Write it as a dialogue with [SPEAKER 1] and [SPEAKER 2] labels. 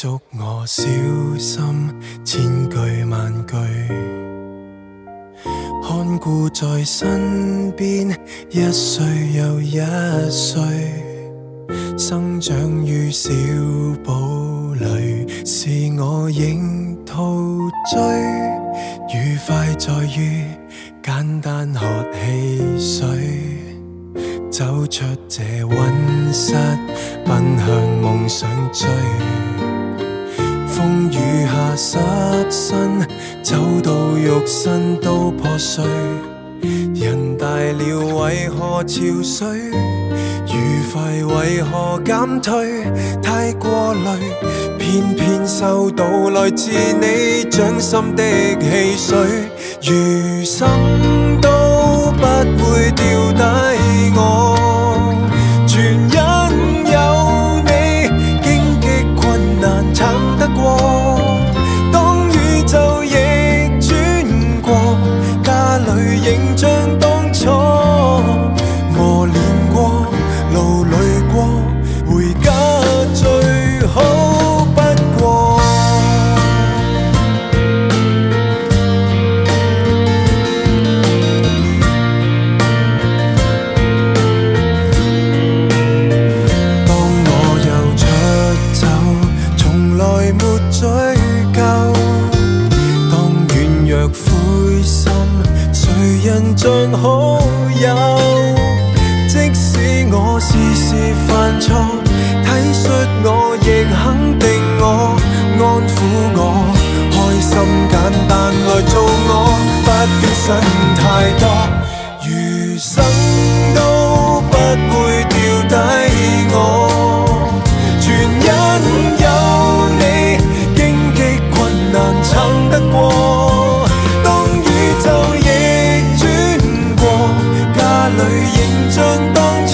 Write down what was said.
[SPEAKER 1] 囑我小心，千句萬句，看顧在身邊，一歲又一歲，生長於小堡裡，是我仍陶醉。愉快在於簡單喝汽水，走出這溫室，奔向夢想追。風雨下失身，走到肉身都破碎。人大了為何憔悴？愉快為何減退？太過累，偏偏收到來自你掌心的汽水。餘生都不會掉低我，全因有你，荊棘困難撐得過。當宇宙逆轉過，家裏仍像當初，磨練過，勞累過，回家最好不過。當我又出走，從來沒追究。當軟弱灰心，誰人像好友？即使我事事犯錯，體恤我亦肯定我，安撫我，開心簡單來做我，不必想太多，餘生都不會掉低我，全因有你，荊棘困難撐得過。當宇宙逆轉過，家裏仍像當初，